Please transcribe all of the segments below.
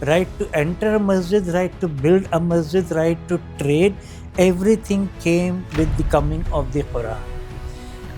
right to enter a masjid, right to build a masjid, right to trade. Everything came with the coming of the Quran.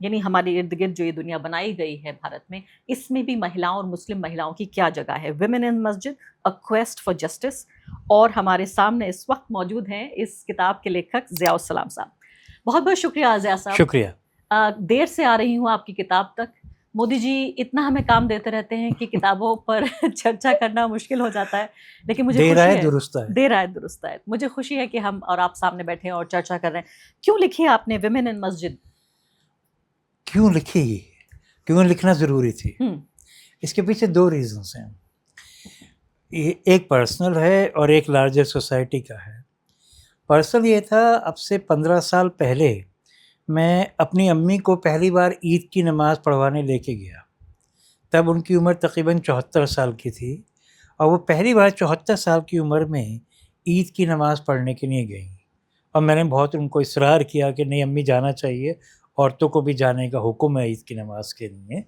یعنی ہمارے ارد گرد جو یہ دنیا بنائی گئی ہے بھارت میں، اس میں بھی مہیلاؤں اور مسلم مہیلاؤں کی کیا جگہ ہے؟ Women in Masjid a quest for justice. اور ہمارے سامنے اس وقت موجود ہیں اس کتاب کے لیکھک ضیاء السلام صاحب. بہت بہت شکریہ ضیاء صاحب. شکریہ. دیر سے آ رہی ہوں آپ کی کتاب تک. مودی جی اتنا ہمیں کام دیتے رہتے ہیں کہ کتابوں پر چرچا کرنا مشکل ہو جاتا ہے، لیکن مجھے دیر خوشی آئے ہے درست آئے. دیر آئے درست آئے. مجھے خوشی ہے کہ ہم اور آپ سامنے بیٹھے ہیں اور چرچا کر رہے ہیں. کیوں لکھی ہے آپ نے ویمن ان مسجد؟ کیوں لکھی؟ کیوں لکھنا ضروری تھی؟ اس کے پیچھے دو ریزنس ہیں. ایک پرسنل ہے اور ایک لارجر سوسائٹی کا ہے. پرسنل یہ تھا، اب سے 15 سال پہلے میں اپنی امی کو پہلی بار عید کی نماز پڑھوانے لے کے گیا. تب ان کی عمر تقریباً 74 سال کی تھی، اور وہ پہلی بار 74 سال کی عمر میں عید کی نماز پڑھنے کے لیے گئیں. اور میں نے بہت ان کو اصرار کیا کہ نہیں امی جانا چاہیے، عورتوں کو بھی جانے کا حکم ہے عید کی نماز کے لیے.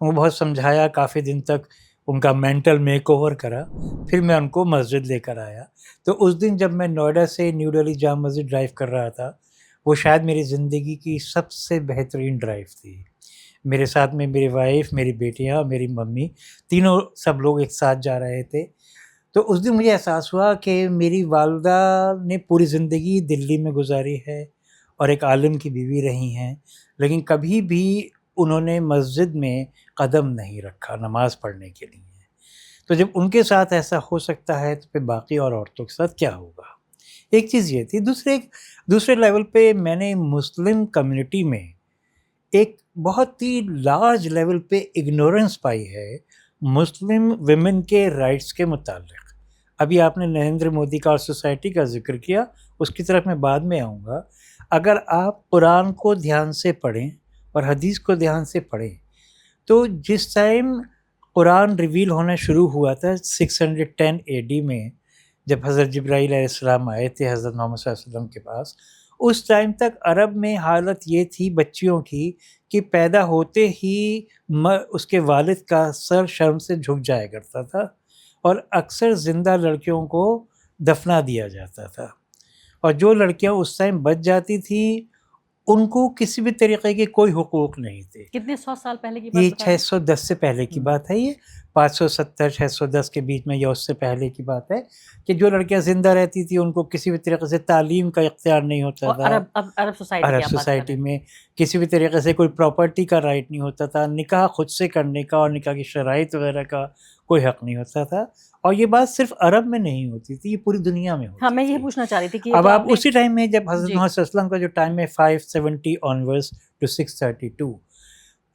وہ بہت سمجھایا، کافی دن تک ان کا مینٹل میک اوور کرا، پھر میں ان کو مسجد لے کر آیا. تو اس دن جب میں نوئیڈا سے نیو دہلی جامع مسجد ڈرائیو کر رہا تھا، وہ شاید میری زندگی کی سب سے بہترین ڈرائیو تھی. میرے ساتھ میں میری وائف، میری بیٹیاں، میری ممی، تینوں سب لوگ ایک ساتھ جا رہے تھے. تو اس دن مجھے احساس ہوا کہ میری والدہ نے پوری زندگی دلی میں گزاری ہے اور ایک عالم کی بیوی رہی ہیں، لیکن کبھی بھی انہوں نے مسجد میں قدم نہیں رکھا نماز پڑھنے کے لیے. تو جب ان کے ساتھ ایسا ہو سکتا ہے تو پھر باقی اور عورتوں کے ساتھ کیا ہوگا؟ ایک چیز یہ تھی. دوسرے لیول پہ میں نے مسلم کمیونٹی میں ایک بہت ہی لارج لیول پہ اگنورنس پائی ہے مسلم ویمن کے رائٹس کے متعلق. ابھی آپ نے نریندر مودی کا اور سوسائٹی کا ذکر کیا، اس کی طرف میں بعد میں آؤں گا. اگر آپ قرآن کو دھیان سے پڑھیں اور حدیث کو دھیان سے پڑھیں تو جس ٹائم قرآن ریویل ہونا شروع ہوا تھا 610 AD میں، جب حضرت جبرائیل علیہ السلام آئے تھے حضرت محمد صلی اللہ علیہ وسلم کے پاس، اس ٹائم تک عرب میں حالت یہ تھی بچیوں کی کہ پیدا ہوتے ہی اس کے والد کا سر شرم سے جھک جایا کرتا تھا، اور اکثر زندہ لڑکیوں کو دفنا دیا جاتا تھا. اور جو لڑکیاں اس ٹائم بچ جاتی تھیں ان کو کسی بھی طریقے کے کوئی حقوق نہیں تھے. کتنے 100 سال پہلے کی بات یہ بتا رہے ہیں؟ 610 سے پہلے کی بات ہے، یہ 570 610 کے بیچ میں یا اس سے پہلے کی بات ہے کہ جو لڑکیاں زندہ رہتی تھیں ان کو کسی بھی طریقے سے تعلیم کا اختیار نہیں ہوتا تھا. عرب سوسائٹی عرب سوسائٹی میں کسی بھی طریقے سے کوئی پراپرٹی کا رائٹ نہیں ہوتا تھا، نکاح خود سے کرنے کا اور نکاح کی شرائط وغیرہ کا کوئی حق نہیں ہوتا تھا. اور یہ بات صرف عرب میں نہیں ہوتی تھی، یہ پوری دنیا میں ہوتی تھی. ہاں، میں یہ پوچھنا چاہ رہی تھی کہ اب آپ اسی ٹائم میں جب حضرت جی. محمد صلی اللہ علیہ وسلم کا جو ٹائم ہے 570 آنورس ٹو 632،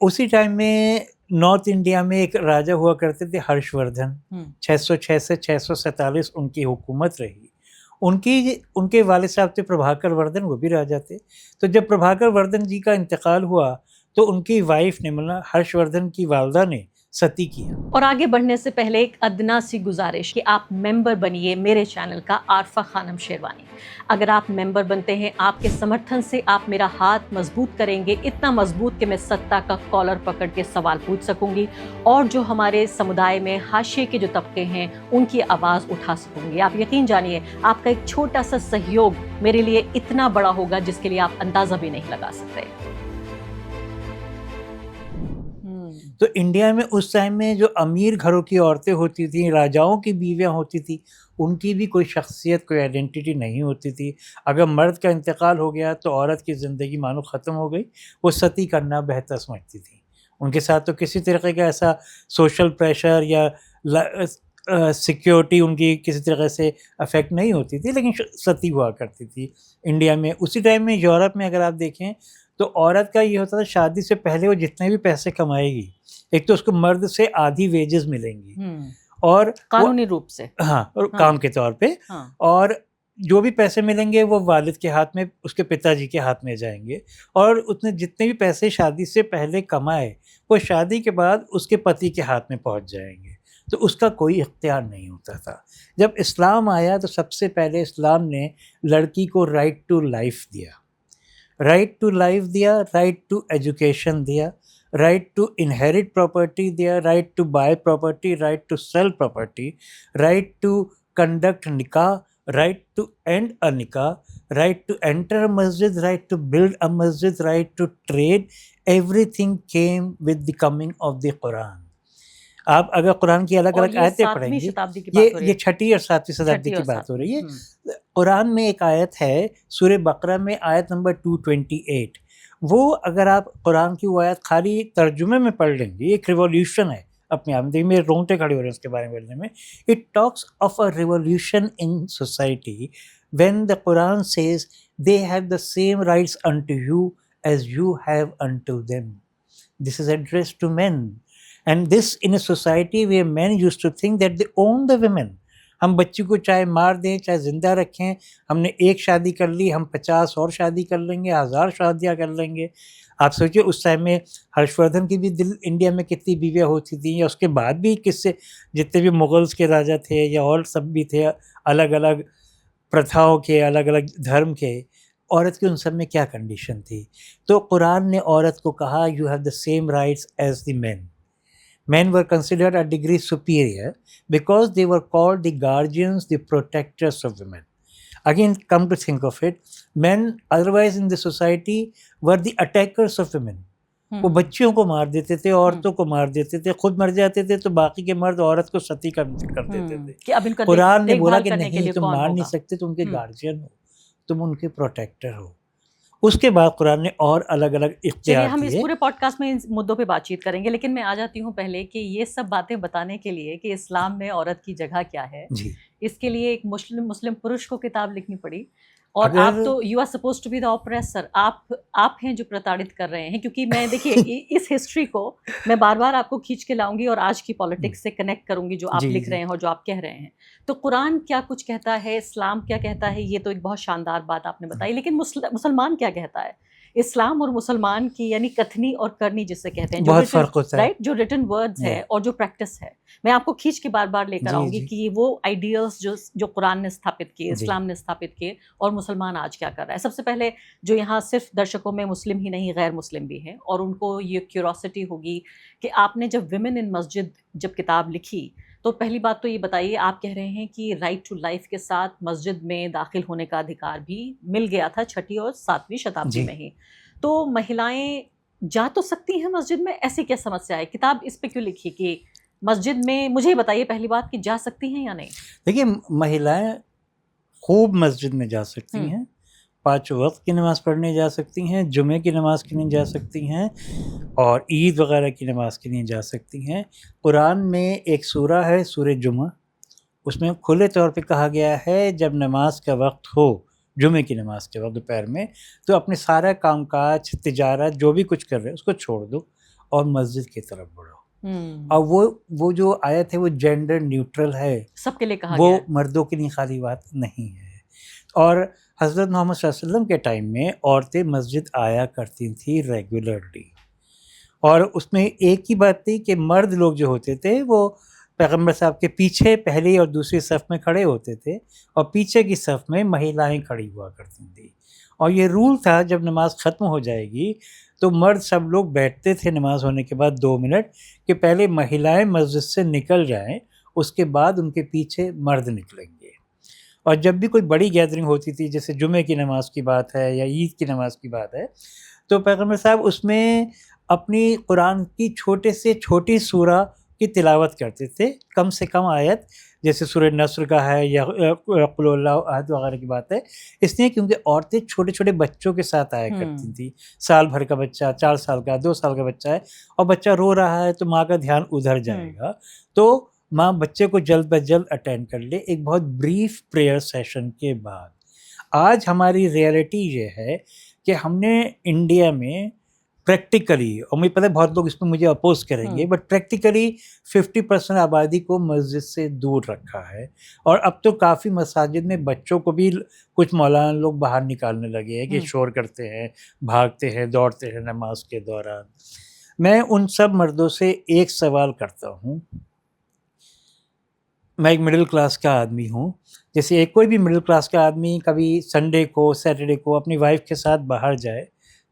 اسی ٹائم میں نارتھ انڈیا میں ایک راجہ ہوا کرتے تھے ہرش وردھن، 606 سے 647 ان کی حکومت رہی. ان کے والد صاحب تھے پربھاکر وردھن، وہ بھی راجہ تھے. تو جب پربھاکر وردھن جی کا انتقال ہوا تو ان کی وائف نے مطلب ہرش وردھن کی والدہ نے ستی کیا. اور آگے بڑھنے سے پہلے ایک ادنا سی گزارش کہ آپ ممبر بنیے میرے چینل کا عارفہ خانم شیروانی. اگر آپ ممبر بنتے ہیں، آپ کے سمرتھن سے آپ میرا ہاتھ مضبوط کریں گے، اتنا مضبوط کہ میں ستا کا کالر پکڑ کے سوال پوچھ سکوں گی اور جو ہمارے سمودائے میں حاشیے کے جو طبقے ہیں ان کی آواز اٹھا سکوں گی. آپ یقین جانیے آپ کا ایک چھوٹا سا سہیوگ میرے لیے اتنا بڑا ہوگا جس کے لیے آپ اندازہ بھی نہیں لگا سکتے. تو انڈیا میں اس ٹائم میں جو امیر گھروں کی عورتیں ہوتی تھیں، راجاؤں کی بیویاں ہوتی تھیں، ان کی بھی کوئی شخصیت، کوئی آئیڈینٹی نہیں ہوتی تھی. اگر مرد کا انتقال ہو گیا تو عورت کی زندگی مانو ختم ہو گئی، وہ ستی کرنا بہتر سمجھتی تھی. ان کے ساتھ تو کسی طریقے کا ایسا سوشل پریشر یا سیکیورٹی ان کی کسی طریقے سے افیکٹ نہیں ہوتی تھی، لیکن ستی ہوا کرتی تھی انڈیا میں. اسی ٹائم میں یورپ میں اگر آپ دیکھیں تو عورت کا یہ ہوتا تھا شادی سے پہلے وہ جتنے بھی پیسے کمائے گی، ایک تو اس کو مرد سے آدھی ویجز ملیں گی اور قانونی روپ سے، ہاں کام کے طور پہ، اور جو بھی پیسے ملیں گے وہ والد کے ہاتھ میں، اس کے پتا جی کے ہاتھ میں جائیں گے. اور اس نے جتنے بھی پیسے شادی سے پہلے کمائے وہ شادی کے بعد اس کے پتی کے ہاتھ میں پہنچ جائیں گے. تو اس کا کوئی اختیار نہیں ہوتا تھا. جب اسلام آیا تو سب سے پہلے اسلام نے لڑکی کو رائٹ ٹو لائف دیا، رائٹ ٹو لائف دیا، رائٹ ٹو ایجوکیشن دیا، رائٹ ٹو انہیریٹ پراپرٹی دیا، right to buy property, right to sell property, right to conduct نکاح، رائٹ ٹو اینڈ اے نکاح، رائٹ ٹو انٹر اے مسجد، right to build a مسجد، right to trade. everything came with the coming of the Quran. آپ اگر قرآن کی الگ الگ آیتیں پڑھیں گے، یہ 6 اور 7 شتابدی کی بات ہو رہی ہے. قرآن میں ایک آیت ہے سورہ بقرہ میں آیت نمبر 228. وہ اگر آپ قرآن کی وہ آیت خالی ترجمے میں پڑھ لیں گے، ایک ریولیوشن ہے اپنے آپ میں. دیکھیے میرے رونگٹے کھڑے ہو رہے ہیں اس کے بارے میں بولنے میں. It talks of a revolution in society when the Quran says they have the same rights unto you as you have unto them. This is addressed to men. And this in a society where men used to think that they own the women. ہم بچی کو چاہے مار دیں چاہے زندہ رکھیں، ہم نے ایک شادی کر لی، ہم 50 اور شادی کر لیں گے، 1000 شادیاں کر لیں گے. آپ سوچیں اس ٹائم میں ہرش وردھن کی بھی انڈیا میں کتنی بیویاں ہوتی تھیں، یا اس کے بعد بھی کس سے جتنے بھی مغلز کے راجا تھے یا اور سب بھی تھے الگ الگ پرتھاؤں کے، الگ الگ دھرم کے، عورت کی ان سب میں کیا کنڈیشن تھی. تو قرآن نے عورت کو کہا you have the same rights as the man. Men were considered a degree superior because they were called the guardians, the protectors of women. Again, come to think of it, men otherwise in the society were the attackers of women. وہ بچیوں کو مار دیتے تھے، عورتوں کو مار دیتے تھے، خود مر جاتے تھے تو باقی کے مرد عورت کو ستی کر دیتے تھے. قرآن نے بولا کہ نہیں، تم مار نہیں سکتے، تم ان کے گارجین ہو، تم ان کے پروٹیکٹر ہو. اس کے بعد قرآن نے اور الگ الگ اختیار ہم دیے. اس پورے پوڈ کاسٹ میں ان مدعوں پہ بات چیت کریں گے، لیکن میں آ جاتی ہوں پہلے کہ یہ سب باتیں بتانے کے لیے کہ اسلام میں عورت کی جگہ کیا ہے، جی اس کے لیے ایک مسلم پرش کو کتاب لکھنی پڑی. اور آپ تو you are supposed to be the oppressor, آپ ہیں جو پرتاڑت کر رہے ہیں. کیونکہ میں دیکھیے اس ہسٹری کو میں بار بار آپ کو کھینچ کے لاؤں گی اور آج کی پالیٹکس سے کنیکٹ کروں گی جو آپ لکھ رہے ہیں اور جو آپ کہہ رہے ہیں. تو قرآن کیا کچھ کہتا ہے، اسلام کیا کہتا ہے، یہ تو ایک بہت شاندار بات آپ نے بتائی. لیکن مسلمان کیا کہتا ہے؟ اسلام اور مسلمان کی یعنی کتھنی اور کرنی جسے کہتے ہیں، بہت فرق ہوتا ہے، رائٹ، جو ریٹن ورڈز ہے اور جو پریکٹس ہے. میں آپ کو کھینچ کے بار بار لے کر آؤں گی کہ وہ آئیڈیلز جو قرآن نے استھاپت کیے، اسلام نے استھاپت کیے، اور مسلمان آج کیا کر رہا ہے. سب سے پہلے جو یہاں صرف درشکوں میں مسلم ہی نہیں غیر مسلم بھی ہیں، اور ان کو یہ کیوروسٹی ہوگی کہ آپ نے جب ویمن ان مسجد جب کتاب لکھی تو پہلی بات تو یہ بتائیے، آپ کہہ رہے ہیں کہ رائٹ ٹو لائف کے ساتھ مسجد میں داخل ہونے کا ادھیکار بھی مل گیا تھا 6 اور 7ویں شتابدی میں ہی. تو مہیلائیں جا تو سکتی ہیں مسجد میں، ایسی کیا سمسیا ہے؟ کتاب اس پہ کیوں لکھی کہ مسجد میں، مجھے بتائیے پہلی بات کہ جا سکتی ہیں یا نہیں؟ دیکھیے مہیلائیں خوب مسجد میں جا سکتی ہیں، 5 وقت کی نماز پڑھنے جا سکتی ہیں، جمعے کی نماز کے لیے جا سکتی ہیں، اور عید وغیرہ کی نماز کے لیے جا سکتی ہیں. قرآن میں ایک سورہ ہے سورہ جمعہ، اس میں کھلے طور پہ کہا گیا ہے جب نماز کا وقت ہو، جمعے کی نماز کے وقت دوپہر میں، تو اپنے سارا کام کاج، تجارت، جو بھی کچھ کر رہے ہیں اس کو چھوڑ دو اور مسجد کی طرف بڑھو. اور وہ جو آیت ہے وہ جینڈر نیوٹرل ہے، سب کے لیے کہا وہ گیا ہے، مردوں کے لیے خالی بات نہیں ہے. اور حضرت محمد صلی اللہ علیہ وسلم کے ٹائم میں عورتیں مسجد آیا کرتی تھیں ریگولرلی. اور اس میں ایک ہی بات تھی کہ مرد لوگ جو ہوتے تھے وہ پیغمبر صاحب کے پیچھے پہلی اور دوسری صف میں کھڑے ہوتے تھے، اور پیچھے کی صف میں مہیلائیں کھڑی ہوا کرتی تھیں. اور یہ رول تھا جب نماز ختم ہو جائے گی تو مرد سب لوگ بیٹھتے تھے نماز ہونے کے بعد 2 منٹ کہ پہلے مہیلائیں مسجد سے نکل جائیں، اس کے بعد ان کے پیچھے مرد نکلیں گے. اور جب بھی کوئی بڑی گیدرنگ ہوتی تھی، جیسے جمعے کی نماز کی بات ہے یا عید کی نماز کی بات ہے، تو پیغمبر صاحب اس میں اپنی قرآن کی چھوٹے سے چھوٹی سورہ کی تلاوت کرتے تھے، کم سے کم آیت، جیسے سورہ نصر کا ہے یا قل اللہ احد وغیرہ کی بات ہے. اس لیے کیونکہ عورتیں چھوٹے چھوٹے بچوں کے ساتھ آیا کرتی تھیں، سال بھر کا بچہ، 4 سال کا، 2 سال کا بچہ ہے اور بچہ رو رہا ہے تو ماں کا دھیان ادھر جائے گا، تو ماں بچے کو جلد بز جلد اٹینڈ کر لے ایک بہت بریف پریئر سیشن کے بعد. آج ہماری ریئلٹی یہ ہے کہ ہم نے انڈیا میں پریکٹیکلی، اور مجھے پتہ ہے بہت لوگ اس میں مجھے اپوز کریں گے، بٹ پریکٹیکلی 50% آبادی کو مسجد سے دور رکھا ہے. اور اب تو کافی مساجد میں بچوں کو بھی کچھ مولانا لوگ باہر نکالنے لگے ہیں کہ شور کرتے ہیں، بھاگتے ہیں، دوڑتے ہیں نماز کے دوران. میں ان سب مردوں سے ایک سوال کرتا ہوں. میں ایک مڈل کلاس کا آدمی ہوں، جیسے ایک کوئی بھی مڈل کلاس کا آدمی کبھی سنڈے کو، سیٹرڈے کو اپنی وائف کے ساتھ باہر جائے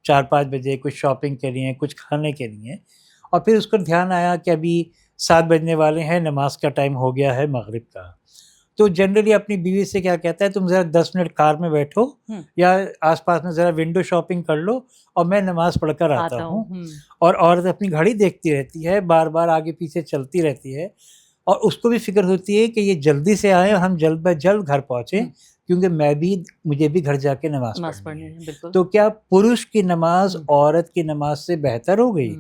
4-5 بجے کچھ شاپنگ کے لیے، کچھ کھانے کے لیے، اور پھر اس کو دھیان آیا کہ ابھی 7 بجنے والے ہیں، نماز کا ٹائم ہو گیا ہے مغرب کا، تو جنرلی اپنی بیوی سے کیا کہتا ہے تم ذرا 10 منٹ کار میں بیٹھو یا آس پاس میں ذرا ونڈو شاپنگ کر لو اور میں نماز پڑھ کر آتا ہوں. اور عورت اپنی گھڑی دیکھتی رہتی ہے, بار بار آگے پیچھے چلتی رہتی ہے, اور اس کو بھی فکر ہوتی ہے کہ یہ جلدی سے آئیں اور ہم جلد باز جلد گھر پہنچیں, کیونکہ مجھے بھی گھر جا کے نماز پڑھنی ہے. تو کیا پروش کی نماز عورت کی نماز سے بہتر ہو گئی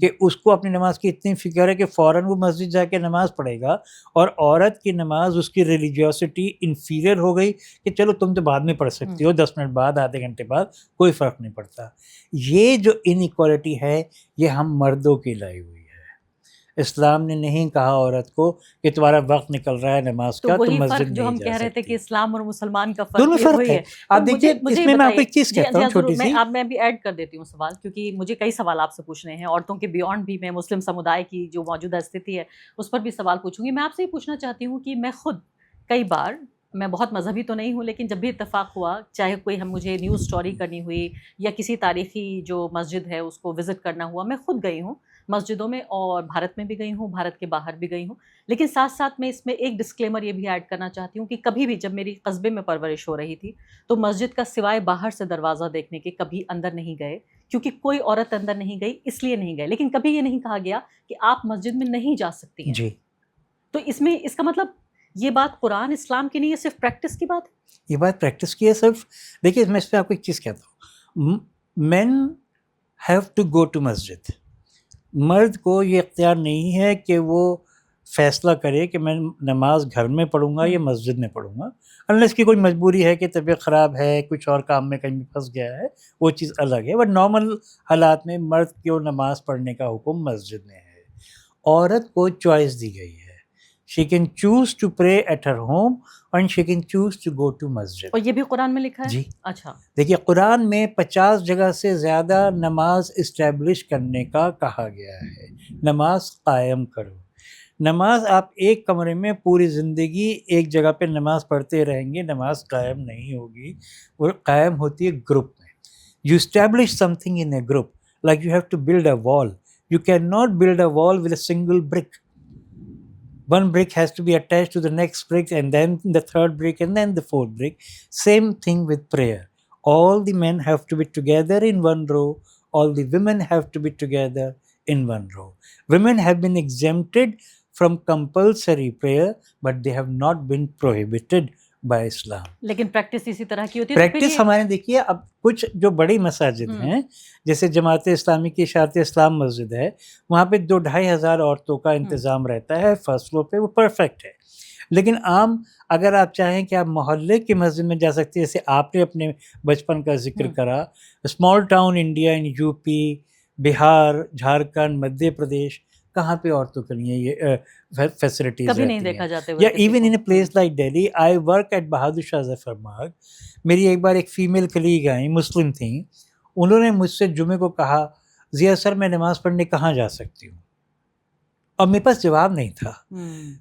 کہ اس کو اپنی نماز کی اتنی فکر ہے کہ فوراً وہ مسجد جا کے نماز پڑھے گا, اور عورت کی نماز اس کی ریلیجیوسٹی انفیریئر ہو گئی کہ چلو تم تو بعد میں پڑھ سکتی ہو, 10 منٹ بعد, آدھے گھنٹے بعد, کوئی فرق نہیں پڑتا. یہ جو ان ایکوالٹی ہے یہ ہم مردوں کی لائی ہوئی ہے. اسلام نے نہیں کہا عورت کو کہ تمہارا وقت نکل رہا ہے نماز کا, تم مسجد جو ہم نہیں جا کہہ رہے تھے سکتی. کہ اسلام اور مسلمان کا دونوں فرق فرق وہی ہے. ہے. آپ دیکھیے اس میں آپ کو ایک چیز کہتا ہوں چھوٹی سی, میں بھی ایڈ کر دیتی ہوں سوال, کیونکہ مجھے کئی سوال آپ سے پوچھنے ہیں عورتوں کے بیونڈ بھی. میں مسلم سمودائے کی جو موجودہ استھتی ہے اس پر بھی سوال پوچھوں گی. میں آپ سے یہ پوچھنا چاہتی ہوں کہ میں خود کئی بار, میں بہت مذہبی تو نہیں ہوں, لیکن جب بھی اتفاق ہوا, چاہے کوئی مجھے نیوز اسٹوری کرنی ہوئی یا کسی تاریخی جو مسجد ہے اس کو وزٹ کرنا ہوا, میں خود گئی ہوں مسجدوں میں, اور بھارت میں بھی گئی ہوں, بھارت کے باہر بھی گئی ہوں. لیکن ساتھ ساتھ میں اس میں ایک ڈسکلیمر یہ بھی ایڈ کرنا چاہتی ہوں کہ کبھی بھی جب میری قصبے میں پرورش ہو رہی تھی تو مسجد کا سوائے باہر سے دروازہ دیکھنے کے کبھی اندر نہیں گئے, کیونکہ کوئی عورت اندر نہیں گئی اس لیے نہیں گئے. لیکن کبھی یہ نہیں کہا گیا کہ آپ مسجد میں نہیں جا سکتی ہیں. جی تو اس میں اس کا مطلب یہ بات قرآن اسلام کی نہیں, یہ صرف پریکٹس کی بات ہے. یہ بات پریکٹس کی ہے صرف. دیکھیے میں اس پہ آپ کو ایک چیز کہتا ہوں, مین ہیو ٹو گو ٹو مسجد. مرد کو یہ اختیار نہیں ہے کہ وہ فیصلہ کرے کہ میں نماز گھر میں پڑھوں گا یا مسجد میں پڑھوں گا, انلیس کی کوئی مجبوری ہے کہ طبیعت خراب ہے, کچھ اور کام میں کہیں پھنس گیا ہے, وہ چیز الگ ہے. بٹ نارمل حالات میں مرد کو نماز پڑھنے کا حکم مسجد میں ہے. عورت کو چوائس دی گئی ہے, she can choose to pray at her home and she can choose to go to مسجد. اور یہ بھی قرآن میں لکھا ہے؟ جی. اچھا, دیکھیے قرآن میں 50 جگہ سے زیادہ نماز اسٹیبلش کرنے کا کہا گیا ہے. نماز قائم کرو. نماز آپ ایک کمرے میں پوری زندگی ایک جگہ پہ نماز پڑھتے رہیں گے, نماز قائم نہیں ہوگی. وہ قائم ہوتی ہے گروپ میں. You establish something in a group, like you have to build a wall. You can not build a wall with a single brick. One brick has to be attached to the next brick, and then the third brick, and then the fourth brick. Same thing with prayer. All the men have to be together in one row. All the women have to be together in one row. Women have been exempted from compulsory prayer, but they have not been prohibited by Islam. لیکن practice اسی طرح کی ہوتی ہے. Practice ہمارے دیکھیے, اب کچھ جو بڑی مساجد ہیں جیسے جماعت اسلامی کی اشاعت اسلام مسجد ہے, وہاں پہ 2-2.5 ہزار عورتوں کا انتظام رہتا ہے فصلوں پہ, وہ پرفیکٹ ہے. لیکن عام اگر آپ چاہیں کہ آپ محلے کی مسجد میں جا سکتے ہیں, جیسے آپ نے اپنے بچپن کا ذکر کرا, اسمال ٹاؤن انڈیا ان یو پی, بہار, جھارکھنڈ, مدھیہ پردیش, کہاں پہ عورتوں کے لیے یہ فیسلٹیز کبھی نہیں دیکھا جاتے یا even in a place like Delhi. I work at Bahadur Shah Zafar Marg. میری ایک بار ایک فیمیل کلیگ آئیں, مسلم تھیں, انہوں نے مجھ سے جمعے کو کہا, ضیاء سر میں نماز پڑھنے کہاں جا سکتی ہوں؟ اور میرے پاس جواب نہیں تھا,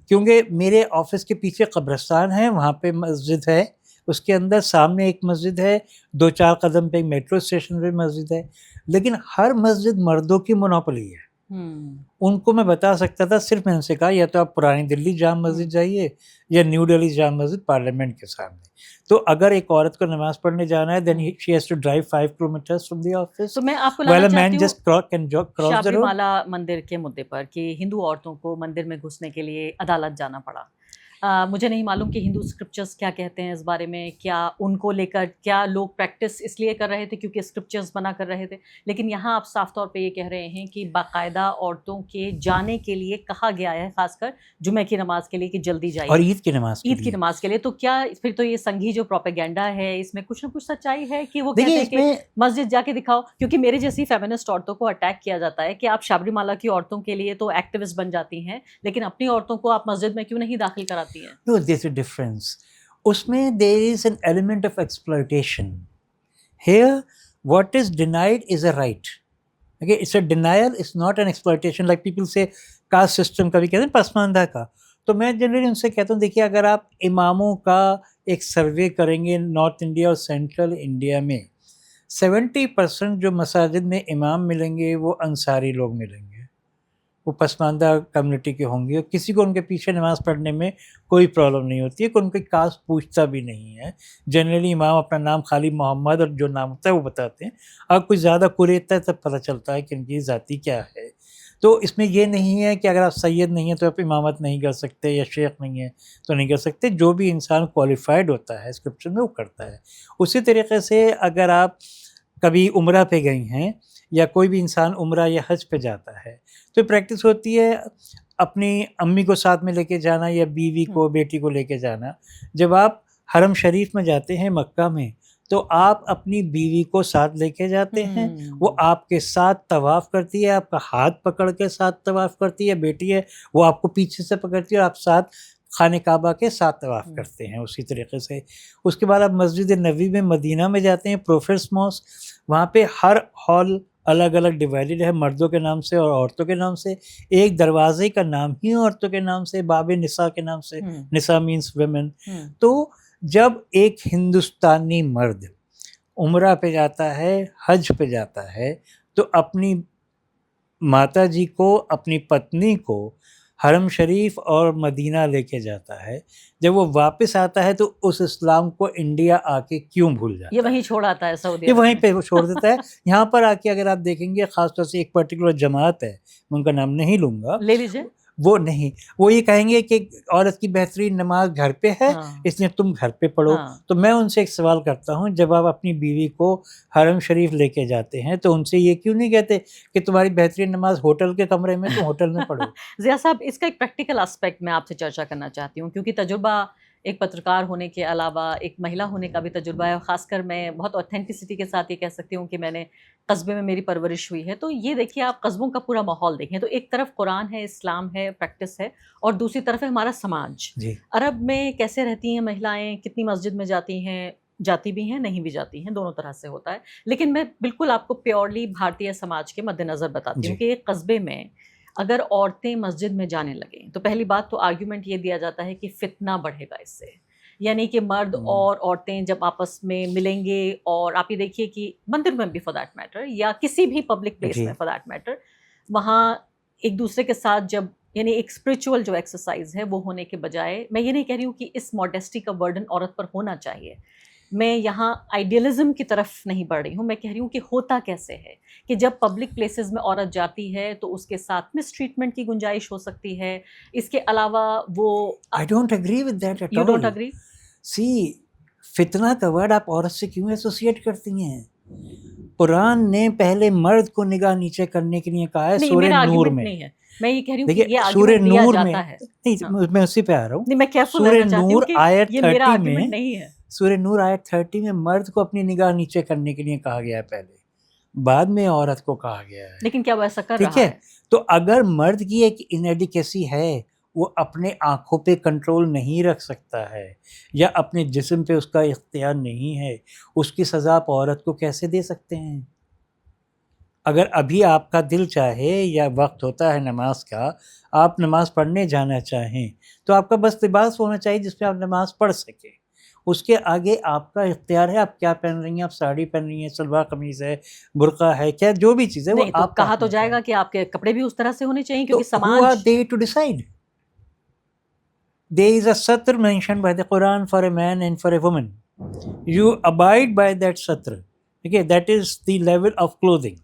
کیونکہ میرے آفس کے پیچھے قبرستان ہے, وہاں پہ مسجد ہے, اس کے اندر سامنے ایک مسجد ہے, 2-4 قدم پہ ایک میٹرو اسٹیشن پہ مسجد ہے. لیکن ہر مسجد مردوں کی مونوپلی ہے. ان کو میں بتا سکتا تھا, صرف میں ان سے کہا یا تو آپ پرانی دلی جامع مسجد جائیے یا نیو دہلی جامع مسجد پارلیمنٹ کے سامنے. تو اگر ایک عورت کو نماز پڑھنے جانا ہے then she has to drive 5 kilometers from the office. تو میں آپ کو while لانا a man چاہتی just can cross the شابری road. مالا مندر کے مدعے پر کہ ہندو عورتوں کو مندر میں گھسنے کے لیے عدالت جانا پڑا. مجھے نہیں معلوم کہ ہندو اسکرپچرز کیا کہتے ہیں اس بارے میں, کیا ان کو لے کر کیا لوگ پریکٹس اس لیے کر رہے تھے کیونکہ اسکرپچرز بنا کر رہے تھے. لیکن یہاں آپ صاف طور پہ یہ کہہ رہے ہیں کہ باقاعدہ عورتوں کے جانے کے لیے کہا گیا ہے, خاص کر جمعہ کی نماز کے لیے کہ جلدی جائیے, اور عید کی نماز کے لیے. تو کیا پھر تو یہ سنگھی جو پروپیگنڈا ہے اس میں کچھ نہ کچھ سچائی ہے کہ وہ کہتے ہیں کہ مسجد جا کے دکھاؤ, کیونکہ میرے جیسی فیمنسٹ عورتوں کو اٹیک کیا جاتا ہے کہ آپ شابری مالا کی عورتوں کے لیے تو ایکٹیوسٹ بن جاتی ہیں, لیکن اپنی عورتوں کو آپ مسجد میں کیوں نہیں داخل کراتی ہیں؟ No, there's a difference. اس میں there is an element of exploitation. Here, what is denied is a right. Okay, it's a denial, it's not an exploitation. Like people say, caste system کبھی کہتے ہیں پسماندہ کا. تو میں جنرلی ان سے کہتا ہوں, دیکھیے اگر آپ اماموں کا ایک سروے کریں گے نارتھ انڈیا اور سینٹرل انڈیا میں, 70% جو مساجد میں امام ملیں گے وہ انصاری لوگ ملیں گے, وہ پسماندہ کمیونٹی کے ہوں گے، اور کسی کو ان کے پیچھے نماز پڑھنے میں کوئی پرابلم نہیں ہوتی ہے، کہ ان کی کاسٹ پوچھتا بھی نہیں ہے. جنرلی امام اپنا نام خالی محمد اور جو نام ہوتا ہے وہ بتاتے ہیں. اگر کوئی زیادہ قریت ہے تب پتہ چلتا ہے کہ ان کی ذاتی کیا ہے. تو اس میں یہ نہیں ہے کہ اگر آپ سید نہیں ہیں تو آپ امامت نہیں کر سکتے، یا شیخ نہیں ہے تو نہیں کر سکتے. جو بھی انسان کوالیفائڈ ہوتا ہے اسکرپچر میں وہ کرتا ہے. اسی طریقے سے اگر آپ کبھی عمرہ پہ گئی ہیں، یا کوئی بھی انسان عمرہ یا حج پہ جاتا ہے، تو پریکٹس ہوتی ہے اپنی امی کو ساتھ میں لے کے جانا، یا بیوی کو، بیٹی کو لے کے جانا. جب آپ حرم شریف میں جاتے ہیں مکہ میں، تو آپ اپنی بیوی کو ساتھ لے کے جاتے ہیں. وہ آپ کے ساتھ طواف کرتی ہے، آپ کا ہاتھ پکڑ کے ساتھ طواف کرتی ہے. بیٹی ہے وہ آپ کو پیچھے سے پکڑتی ہے، اور آپ ساتھ خانہ کعبہ کے ساتھ طواف کرتے ہیں. اسی طریقے سے اس کے بعد آپ مسجد نبوی میں مدینہ میں جاتے ہیں، پروفیٹس ماسک. وہاں پہ ہر ہال الگ الگ ڈیوائڈڈ ہے، مردوں کے نام سے اور عورتوں کے نام سے. ایک دروازے کا نام ہی عورتوں کے نام سے، باب نساء کے نام سے. نساء مینس ویمن. تو جب ایک ہندوستانی مرد عمرہ پہ جاتا ہے، حج پہ جاتا ہے، تو اپنی ماتا جی کو، اپنی پتنی کو حرم شریف اور مدینہ لے کے جاتا ہے. جب وہ واپس آتا ہے تو اس اسلام کو انڈیا آ کے کیوں بھول جاتا ہے؟ یہ وہیں چھوڑ آتا ہے سعودی یہ عرب وہیں میں. پہ وہ چھوڑ دیتا ہے. یہاں پر آ کے اگر آپ دیکھیں گے، خاص طور سے ایک پرٹیکولر جماعت ہے، میں ان کا نام نہیں لوں گا، لے لیجیے. وہ نہیں، وہ یہ کہیں گے کہ عورت کی بہترین نماز گھر پہ ہے، اس لیے تم گھر پہ پڑھو. تو میں ان سے ایک سوال کرتا ہوں، جب آپ اپنی بیوی کو حرم شریف لے کے جاتے ہیں تو ان سے یہ کیوں نہیں کہتے کہ تمہاری بہترین نماز ہوٹل کے کمرے میں، تم ہوٹل میں پڑھو؟ ضیاء صاحب، اس کا ایک پریکٹیکل اسپیکٹ میں آپ سے چرچا کرنا چاہتی ہوں، کیونکہ تجربہ ایک پترکار ہونے کے علاوہ ایک مہیلا ہونے کا بھی تجربہ ہے. خاص کر میں بہت اوتھینٹسٹی کے ساتھ یہ کہہ سکتی ہوں کہ میں نے قصبے میں میری پرورش ہوئی ہے. تو یہ دیکھیے، آپ قصبوں کا پورا ماحول دیکھیں تو ایک طرف قرآن ہے، اسلام ہے، پریکٹس ہے، اور دوسری طرف ہے ہمارا سماج. جی. عرب میں کیسے رہتی ہیں مہلائیں، کتنی مسجد میں جاتی ہیں، جاتی بھی ہیں، نہیں بھی جاتی ہیں، دونوں طرح سے ہوتا ہے. لیکن میں بالکل آپ کو پیورلی بھارتیہ سماج کے مد نظر بتاتی ہوں کہ ایک قصبے میں اگر عورتیں مسجد میں جانے لگیں تو پہلی بات تو آرگیومنٹ یہ دیا جاتا ہے کہ فتنہ بڑھے گا اس سے. یعنی کہ مرد اور عورتیں جب آپس میں ملیں گے، اور آپ یہ دیکھیے کہ مندر میں بھی فار دیٹ میٹر، یا کسی بھی پبلک پلیس میں فار دیٹ میٹر، وہاں ایک دوسرے کے ساتھ جب، یعنی ایک اسپرچول جو ایکسرسائز ہے وہ ہونے کے بجائے، میں یہ نہیں کہہ رہی ہوں کہ اس ماڈیسٹی کا برڈن عورت پر ہونا چاہیے، میں یہاں آئیڈیلزم کی طرف نہیں بڑھ رہی ہوں، میں کہہ رہی ہوں کہ ہوتا کیسے ہے کہ جب پبلک پلیسز میں عورت جاتی ہے تو اس کے ساتھ مس ٹریٹمنٹ کی گنجائش ہو سکتی ہے. اس کے علاوہ وہ I don't agree with that at all. You don't agree? See, فتنہ کا ورڈ آپ عورت سے کیوں ایسوسیٹ کرتی ہیں؟ قرآن نے پہلے مرد کو نگاہ نیچے کرنے کے لیے کہا ہے سورہ نور میں. میں یہ کہہ رہی ہوں دیکھیے کہ یہ سورہ آرگیومنٹ دیا نور میں، جاتا ہے. نہیں میں اسی پہ آ رہا ہوں. نہیں، میں کیئرفل سورہ رہنا چاہتی نور ہوں کہ آیت یہ میرا 30 آرگیومنٹ میں، نہیں ہے. سورہ نور آیت 30 میں مرد کو اپنی نگاہ نیچے کرنے کے لیے کہا گیا ہے پہلے، بعد میں عورت کو کہا گیا ہے. لیکن کیا وہ ایسا کر ٹھیک رہا ہے، تو اگر مرد کی ایک انیڈیکیسی ہے، وہ اپنے آنکھوں پہ کنٹرول نہیں رکھ سکتا ہے، یا اپنے جسم پہ اس کا اختیار نہیں ہے، اس کی سزا آپ عورت کو کیسے دے سکتے ہیں؟ اگر ابھی آپ کا دل چاہے یا وقت ہوتا ہے نماز کا، آپ نماز پڑھنے جانا چاہیں، تو آپ کا بس لباس ہونا چاہیے جس پہ آپ نماز پڑھ سکیں. اس کے آگے آپ کا اختیار ہے، آپ کیا پہن رہی ہیں، آپ ساڑی پہن رہی ہیں، شلوار قمیض ہے، برقع ہے، کیا جو بھی چیز ہے وہ نہیں تو آپ کہا تو جائے گا کہ آپ کے کپڑے بھی اس طرح سے ہونے چاہیے، کیونکہ Who are سماج. they to decide? There is a satr mentioned by the Quran for a man and for a woman. You abide by that satr. Okay, that is the level of clothing.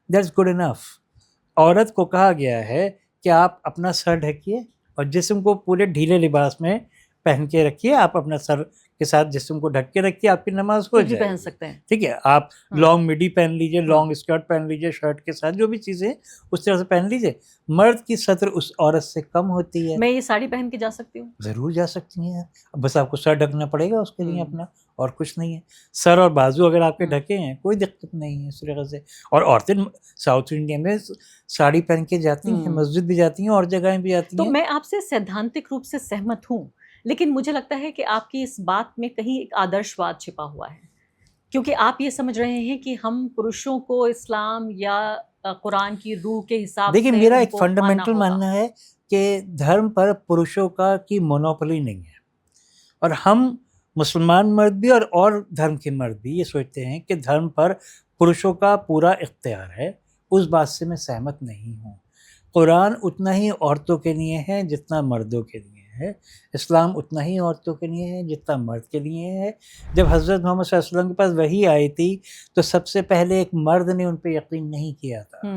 That's good enough. عورت کو کہا گیا ہے کہ آپ اپنا سر ڈھکیے اور جسم کو پورے ڈھیلے لباس میں پہن کے رکھیے. آپ اپنا سر کے ساتھ جسم کو ڈھک کے رکھیے، آپ کی نماز ہو کچھ بھی جائے پہن گی. سکتے ہیں. ٹھیک ہے، آپ لانگ مڈی پہن لیجئے، لانگ اسکرٹ پہن لیجئے، شرٹ کے ساتھ جو بھی چیزیں اس طرح سے پہن لیجئے. مرد کی سطر اس عورت سے کم ہوتی ہے. میں یہ ساڑی پہن کے جا سکتی ہوں؟ ضرور جا سکتی ہیں، بس آپ کو سر ڈھکنا پڑے گا اس کے لیے اپنا، اور کچھ نہیں ہے. سر اور بازو اگر آپ کے ڈھکے ہیں کوئی دقت نہیں ہے اس طریقے سے. اور عورتیں ساؤتھ انڈیا میں ساڑی پہن کے جاتی ہیں، مسجد بھی جاتی ہیں اور جگہیں بھی جاتی ہیں. تو میں آپ سے سیدھانتک روپ سے سہمت ہوں، لیکن مجھے لگتا ہے کہ آپ کی اس بات میں کہیں ایک آدرش واد چھپا ہوا ہے، کیونکہ آپ یہ سمجھ رہے ہیں کہ ہم پروشوں کو اسلام یا قرآن کی روح کے حساب سے. دیکھیں میرا ایک فنڈامنٹل ماننا ہے کہ دھرم پر پروشوں کی مونوپلی نہیں ہے، اور ہم مسلمان مرد بھی اور دھرم کے مرد بھی یہ سوچتے ہیں کہ دھرم پر پروشوں کا پورا اختیار ہے. اس بات سے میں سہمت نہیں ہوں. قرآن اتنا ہی عورتوں کے لیے ہے جتنا مردوں کے لیے ہے، اسلام اتنا ہی عورتوں کے لیے ہے جتنا مرد کے لیے ہے۔ جب حضرت محمد صلی اللہ علیہ وسلم کے پاس وحی آئی تھی تو سب سے پہلے ایک مرد نے ان پہ یقین نہیں کیا تھا،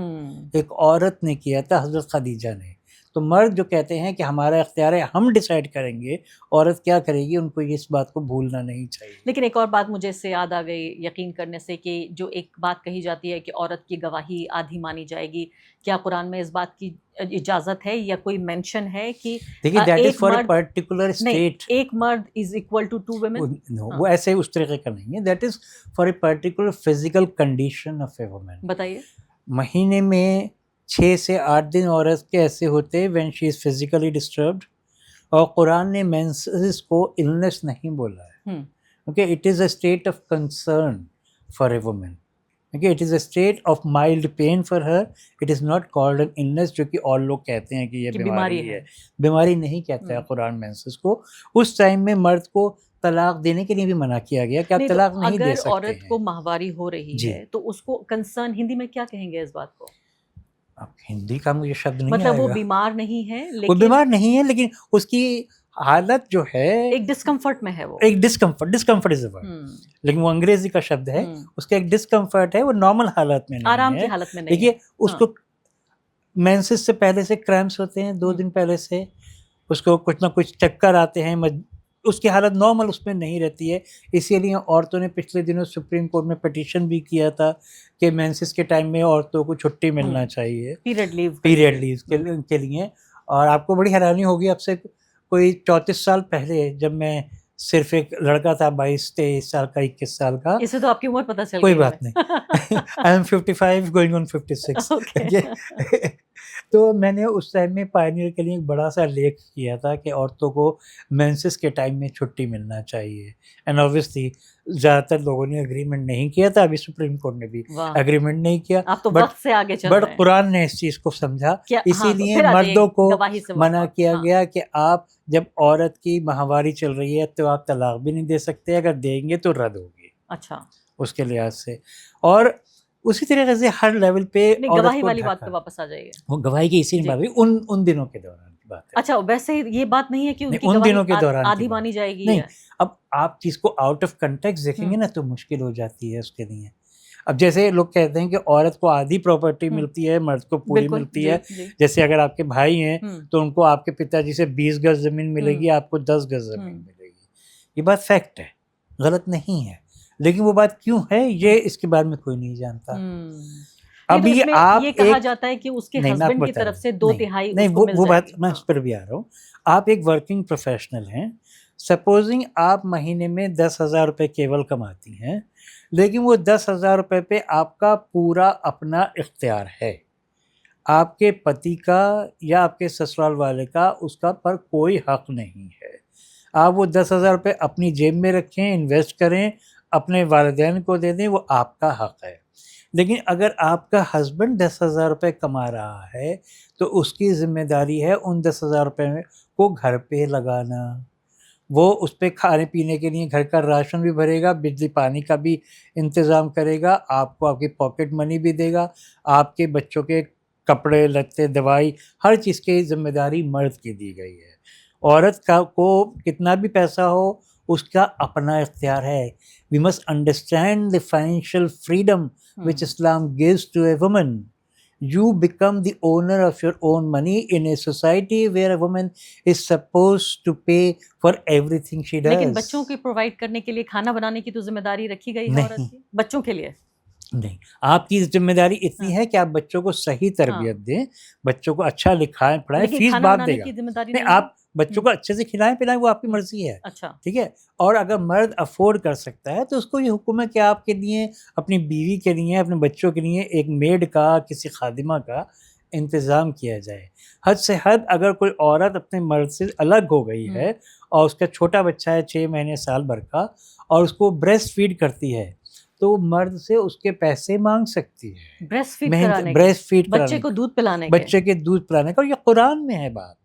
ایک عورت نے کیا تھا، حضرت خدیجہ نے۔ تو مرد جو کہتے ہیں کہ ہمارا اختیار ہے، ہم ڈیسائیڈ کریں گے، عورت کیا کرے گی، ان کو اس بات کو بھولنا نہیں چاہیے۔ لیکن ایک اور بات مجھے اس سے یاد آ گئی یقین کرنے سے، کہ جو ایک بات کہی جاتی ہے کہ عورت کی گواہی آدھی مانی جائے گی، کیا قرآن میں اس بات کی اجازت ہے یا کوئی مینشن ہے کہ دیکھیے دیٹ از ایک فار اے مرد پرٹیکولر نہیں، اسٹیٹ، ایک مرد از اکول ٹو 2 women؟ وہ ایسے اس طریقے کا نہیں ہے، that is for a particular physical condition of a woman. بتائیے۔ مہینے میں 6 سے 8 دن عورت کے ایسے ہوتے ہیں when she is physically disturbed, اور قرآن نے مینسز کو النس نہیں بولا ہے، کیونکہ it is a state of concern for a woman, کیونکہ it is a state of mild pain for her, it is not called an illness, جو کہ اور لوگ کہتے ہیں کہ یہ بیماری ہے۔ بیماری نہیں کہتا ہے قرآن مینسز کو۔ اس ٹائم میں مرد کو طلاق دینے کے لیے بھی منع کیا گیا کہ آپ طلاق نہیں دے سکتے ہیں۔ اگر عورت کو ماہواری ہو رہی ہے تو اس کو کنسرن ہندی میں کیا کہیں گے اس بات کو؟ اب ہندی کا مجھے شبد نہیں آئے مطلب وہ گا، بیمار نہیں ہے، وہ لیکن بیمار نہیں ہے لیکن اس کی حالت جو ہے ایک ڈسکمفرٹ میں ہے، وہ ایک ڈسکمفرٹ از اے ورڈ، لیکن وہ انگریزی کا شبد ہے، اس کا ایک ڈسکمفرٹ ہے، وہ نارمل حالت میں نہیں ہے، آرام کی حالت میں نہیں ہے۔ دیکھیے اس کو مینسز سے پہلے سے کریمپس ہوتے ہیں، 2 دن پہلے سے اس کو کچھ نہ کچھ چکر آتے ہیں، اس کی حالت نارمل اس میں نہیں رہتی ہے۔ اسی لیے عورتوں نے پچھلے دنوں سپریم کورٹ میں پٹیشن بھی کیا تھا کہ مینسز کے ٹائم میں عورتوں کو چھٹی ملنا چاہیے، پیریڈ لیو کے لیے۔ اور آپ کو بڑی حیرانی ہوگی، اب سے کوئی 34 سال پہلے جب میں صرف ایک لڑکا تھا 22-23 سال کا، 21 سال کا، اسے تو آپ کی عمر پتہ چل گئی، کوئی بات نہیں، آئی ایم 55 گوئنگ آن 56۔ تو میں نے اس ٹائم میں پائنیئر کے لیے ایک بڑا سا لیکھ کیا تھا کہ عورتوں کو مینسز کے ٹائم میں چھٹی ملنا چاہیے، اینڈ اوبویسلی زیادہ تر لوگوں نے اگریمنٹ نہیں کیا تھا، ابھی سپریم کورٹ نے بھی اگریمنٹ نہیں کیا، آپ تو وقت سے آگے چل رہے ہیں۔ بٹ قرآن نے اس چیز کو سمجھا، اسی لیے مردوں کو منع کیا گیا کہ آپ جب عورت کی ماہواری چل رہی ہے تو آپ طلاق بھی نہیں دے سکتے، اگر دیں گے تو رد ہوگی، اچھا اس کے لحاظ سے۔ اور اسی طریقے سے ہر لیول پہ گواہی والی بات پہ واپس آ جائیے، وہ گواہی کی اسی بات ان دنوں کے دوران کی بات ہے۔ اچھا ویسے یہ بات نہیں ہے کہ ان دنوں کے دوران آدھی مانی جائے گی؟ نہیں، اب آپ چیز کو آؤٹ آف کنٹیکسٹ دیکھیں گے نا تو مشکل ہو جاتی ہے اس کے لیے۔ اب جیسے لوگ کہتے ہیں کہ عورت کو آدھی پراپرٹی ملتی ہے، مرد کو پوری ملتی ہے، جیسے اگر آپ کے بھائی ہیں تو ان کو آپ کے پتا جی سے 20 گز زمین ملے گی، آپ کو 10 گز زمین ملے گی، یہ بات فیکٹ ہے، غلط نہیں ہے، لیکن وہ بات کیوں ہے یہ اس کے بارے میں کوئی نہیں جانتا۔ ابھی آپ یہ کہا جاتا ہے کہ اس کے ہسبینڈ کی طرف سے 2/3 نہیں، وہ بات میں اس پر بھی آ رہا ہوں۔ آپ ایک ورکنگ پروفیشنل ہیں، سپوزنگ آپ مہینے میں 10,000 روپے کیول کماتی ہیں، لیکن وہ 10,000 روپے پہ آپ کا پورا اپنا اختیار ہے، آپ کے پتی کا یا آپ کے سسرال والے کا اس کا پر کوئی حق نہیں ہے۔ آپ وہ 10,000 روپے اپنی جیب میں رکھیں، انویسٹ کریں، اپنے والدین کو دے دیں، وہ آپ کا حق ہے۔ لیکن اگر آپ کا ہسبینڈ 10,000 روپے کما رہا ہے تو اس کی ذمہ داری ہے ان 10,000 روپے کو گھر پہ لگانا، وہ اس پہ کھانے پینے کے لیے گھر کا راشن بھی بھرے گا، بجلی پانی کا بھی انتظام کرے گا، آپ کو آپ کی پاکٹ منی بھی دے گا، آپ کے بچوں کے کپڑے لتے دوائی ہر چیز کی ذمہ داری مرد کی دی گئی ہے۔ عورت کو کتنا بھی پیسہ ہو اس کا اپنا اختیار ہے۔ We must understand the financial freedom which Islam gives to a woman. You become the owner of your own money in a society where a woman is supposed to pay for everything she does. لیکن بچوں کی provide کرنے کے لیے کھانا بنانے کی تو ذمہ داری رکھی گئی ہے عورت کی بچوں کے لیے؟ نہیں، آپ کی ذمہ داری اتنی ہے کہ آپ بچوں کو صحیح تربیت دیں، بچوں کو اچھا لکھائیں پڑھائیں، فیس باپ دے گا، نہیں آپ بچوں کو اچھے سے کھلائیں پلائیں، وہ آپ کی مرضی ہے، ٹھیک ہے۔ اور اگر مرد افورڈ کر سکتا ہے تو اس کو یہ حکم ہے کہ آپ کے لیے، اپنی بیوی کے لیے، اپنے بچوں کے لیے ایک میڈ کا، کسی خادمہ کا انتظام کیا جائے۔ حد سے حد اگر کوئی عورت اپنے مرد سے الگ ہو گئی ہے اور اس کا چھوٹا بچہ ہے 6 مہینے سال بھر کا اور اس کو بریسٹ فیڈ کرتی ہے تو مرد سے اس کے پیسے مانگ سکتی ہے، بریسٹ فیڈ کرانے، بچے کو دودھ پلانے، بچے کے دودھ پلانے کا، اور یہ قرآن میں ہے بات،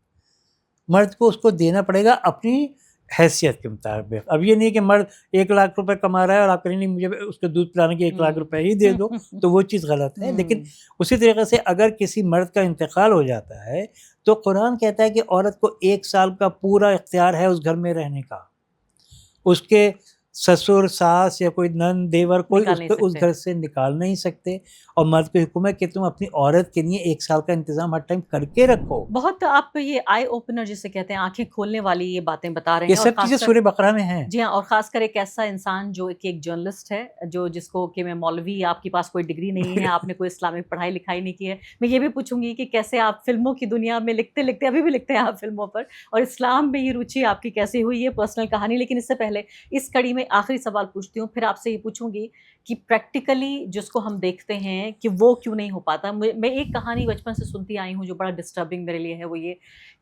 مرد کو اس کو دینا پڑے گا، اپنی حیثیت کے مطابق. اب یہ نہیں کہ مرد 1,00,000 روپے کما رہا ہے اور آپ کہیں نہیں مجھے اس کو دودھ پلانے کے 1,00,000 روپے ہی دے دو, تو وہ چیز غلط ہے. لیکن اسی طریقے سے اگر کسی مرد کا انتقال ہو جاتا ہے تو قرآن کہتا ہے کہ عورت کو 1 سال کا پورا اختیار ہے اس گھر میں رہنے کا. اس کے سسر ساس یا کوئی نند دیور کوئی اس گھر سے نکال نہیں سکتے, اور مرد کو حکم ہے کہ تم اپنی عورت کے لیے 1 سال کا انتظام ہر ٹائم کر کے رکھو. بہت آپ یہ آئی اوپنر جسے کہتے ہیں, آنکھیں کھولنے والی یہ باتیں بتا رہے ہیں. یہ سب چیزیں سورہ بقرہ میں ہیں. جی ہاں, اور خاص کر ایک ایسا انسان جو ایک جرنلسٹ ہے, جس کو کہ میں مولوی, آپ کے پاس کوئی ڈگری نہیں ہے, آپ نے کوئی اسلامک پڑھائی لکھائی نہیں کی ہے. میں یہ بھی پوچھوں گی کہ کیسے آپ فلموں کی دنیا میں لکھتے ابھی بھی لکھتے ہیں آپ فلموں پر, اور اسلام میں یہ روچی آپ کی کیسے ہوئی ہے, پرسنل کہانی. لیکن اس سے پہلے اس کڑی میں آخری سوال پوچھتی ہوں, پھر آپ سے یہ پوچھوں گی کہ پریکٹیکلی جس کو ہم دیکھتے ہیں کہ وہ کیوں نہیں ہو پاتا. میں ایک کہانی بچپن سے سنتی آئی ہوں جو بڑا ڈسٹربنگ میرے لیے ہے, وہ یہ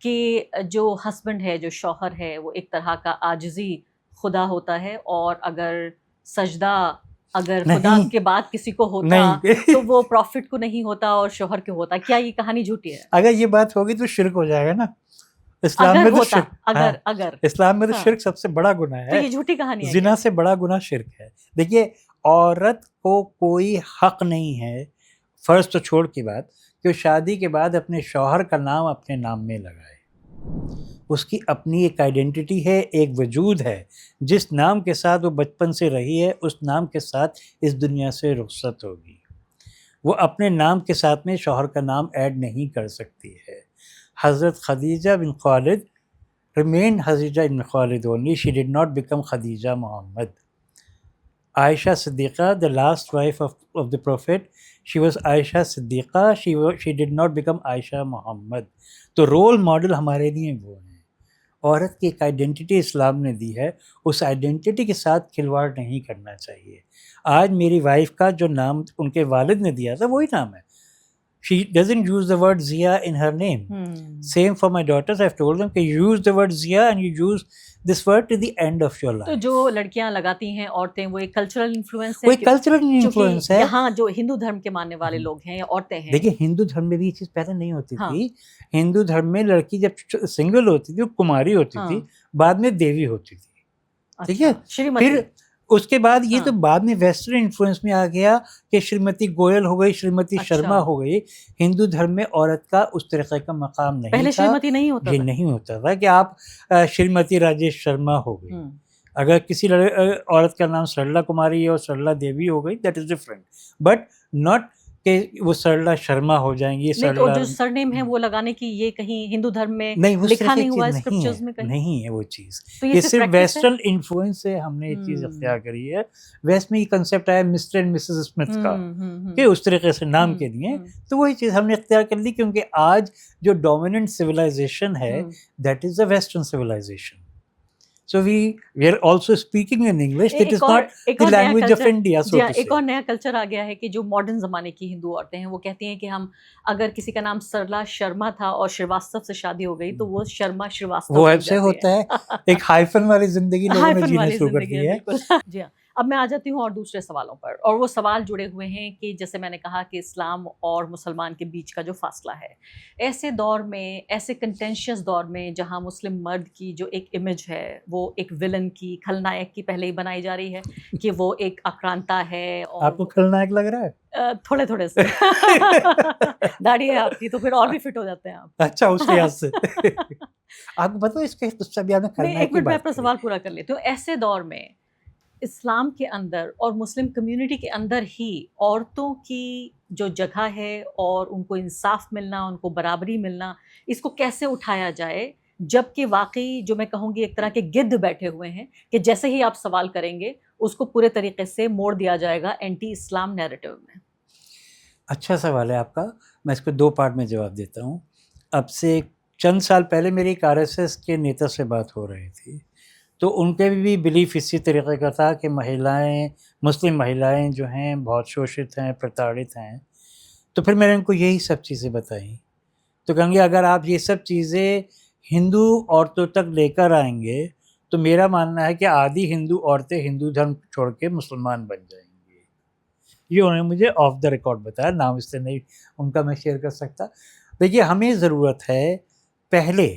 کہ جو ہسبینڈ ہے, جو شوہر ہے, وہ ایک طرح کا عاجزی خدا ہوتا ہے, اور اگر سجدہ اگر خدا کے بعد کسی کو ہوتا تو وہ پروفٹ کو نہیں ہوتا اور شوہر کو ہوتا. کیا یہ کہانی جھوٹی ہے؟ اگر یہ بات ہوگی تو شرک ہو جائے گا نا. اسلام میں تو شرک, اگر اسلام میں تو شرک سب سے بڑا گناہ ہے. یہ جھوٹی کہانی ہے, زنا سے بڑا گناہ شرک ہے. دیکھیے, عورت کو کوئی حق نہیں ہے, فرض تو چھوڑ کی بات, کہ شادی کے بعد اپنے شوہر کا نام اپنے نام میں لگائے. اس کی اپنی ایک آئیڈینٹی ہے, ایک وجود ہے. جس نام کے ساتھ وہ بچپن سے رہی ہے اس نام کے ساتھ اس دنیا سے رخصت ہوگی. وہ اپنے نام کے ساتھ میں شوہر کا نام ایڈ نہیں کر سکتی ہے. حضرت خدیجہ بن خالد remained Khadija ibn Khalid only. She did not become Khadija Muhammad. Aisha Siddiqa, the last wife of the Prophet, she was Aisha Siddiqa. She did not become Aisha Muhammad. تو رول ماڈل ہمارے لیے وہ ہیں. عورت کی ایک identity اسلام نے دی ہے, اس آئیڈینٹی کے ساتھ کھلواڑ نہیں کرنا چاہیے. آج میری وائف کا جو نام ان کے والد نے دیا تھا وہی نام ہے. She doesn't use the word Zia in her name. Same for my daughters. I've told them کہ you use the word Zia and you use this word to the end of your life. تو جو لڑکیاں لگاتی ہیں عورتیں, وہ ایک cultural influence ہے. وہ کلچرل انفلوئنس ہے. یہاں جو ہندو دھرم کے ماننے والے لوگ ہیں یا عورتیں ہیں, دیکھیے ہندو دھرم میں بھی یہ چیز پہلے نہیں ہوتی تھی. ہندو دھرم میں لڑکی جب سنگل ہوتی تھی, کماری ہوتی تھی, بعد میں دیوی ہوتی تھی. ٹھیک ہے, پھر اس کے بعد یہ تو بعد میں ویسٹرن انفلوئنس میں آ گیا کہ شریمتی گوئل ہو گئی, شریمتی شرما ہو گئی. ہندو دھرم میں عورت کا اس طریقے کا مقام نہیں تھا. پہلے شریمتی نہیں ہوتا, یہ نہیں ہوتا تھا کہ آپ شریمتی راجیش شرما ہو گئی. اگر کسی عورت کا نام سرلا کماری ہے اور سرلا دیوی ہو گئی, that is different, but not کہ وہ سرلا شرما ہو جائیں گی. تو جو سرنیم ہے وہ لگانے کی یہ کہیں ہندو دھرم میں لکھا نہیں ہوا ہے, اسکرپچرز میں کہیں نہیں ہے وہ چیز. یہ صرف ویسٹرن انفلوئنس سے ہم نے یہ چیز اختیار کری ہے. ویسٹ میں یہ کنسیپٹ آیا مسٹر اینڈ مسز اسمتھ کا کہ اس طریقے سے نام کے لیے, تو وہی چیز ہم نے اختیار کر لی, کیونکہ آج جو ڈومیننٹ سویلائزیشن ہے that is a western civilization. So we are also speaking in English. That is not the language of India, so to say. ایک اور نیا کلچر آ گیا ہے کہ جو ماڈرن زمانے کی ہندو عورتیں ہیں وہ کہتی ہیں کہ ہم اگر کسی کا نام سرلا شرما تھا اور شریواستو سے شادی ہو گئی تو وہ شرما شریواستو وہ ایسے ہوتا ہے. ایک ہائفن والی زندگی لوگوں نے جینا شروع کر دی ہے. جی ہاں. اب میں آ جاتی ہوں اور دوسرے سوالوں پر, اور وہ سوال جڑے ہوئے ہیں کہ جیسے میں نے کہا کہ اسلام اور مسلمان کے بیچ کا جو فاصلہ ہے, ایسے دور میں, ایسے کنٹینشیس دور میں جہاں مسلم مرد کی جو ایک امیج ہے وہ ایک ولن کی, کھلنائک کی پہلے ہی بنائی جا رہی ہے کہ وہ ایک آکرانتا ہے. اور آپ کو کھلنائک لگ رہا ہے؟ تھوڑے تھوڑے سے داڑھی ہے آپ کی تو پھر اور بھی فٹ ہو جاتے ہیں آپ. اچھا, اس لحاظ سے آپ کو پتا ہے اس کے قصہ بھی آپ نے کھلنائک کی بات. ایک منٹ میں اپنا سوال پورا کر لیتی ہوں. ایسے دور میں اسلام کے اندر اور مسلم کمیونٹی کے اندر ہی عورتوں کی جو جگہ ہے اور ان کو انصاف ملنا, ان کو برابری ملنا, اس کو کیسے اٹھایا جائے, جب کہ واقعی جو میں کہوں گی ایک طرح کے گدھ بیٹھے ہوئے ہیں کہ جیسے ہی آپ سوال کریں گے اس کو پورے طریقے سے موڑ دیا جائے گا اینٹی اسلام نیریٹو میں. اچھا سوال ہے آپ کا, میں اس کو 2 پارٹ میں جواب دیتا ہوں. اب سے چند سال پہلے میری ایک RSS کے نیتا سے بات ہو رہی تھی, تو ان کے بھی بلیف اسی طریقے کا تھا کہ مہیلائیں, مسلم مہیلائیں جو ہیں بہت شوشت ہیں, پرتاڑت ہیں. تو پھر میں نے ان کو یہی سب چیزیں بتائیں. تو کہیں گے اگر آپ یہ سب چیزیں ہندو عورتوں تک لے کر آئیں گے تو میرا ماننا ہے کہ آدھی ہندو عورتیں ہندو دھرم چھوڑ کے مسلمان بن جائیں گی. یہ انہوں نے مجھے آف دا ریکارڈ بتایا, نام اس سے نہیں ان کا میں شیئر کر سکتا. دیکھیے ہمیں ضرورت ہے پہلے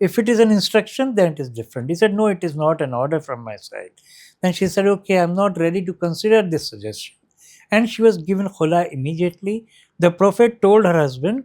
If it is an instruction, then it is different. He said, no, it is not an order from my side. Then she said, okay, I'm not ready to consider this suggestion. And she was given khula immediately. The Prophet told her husband,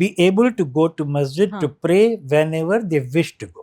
be able to go to masjid to pray whenever they wish to go.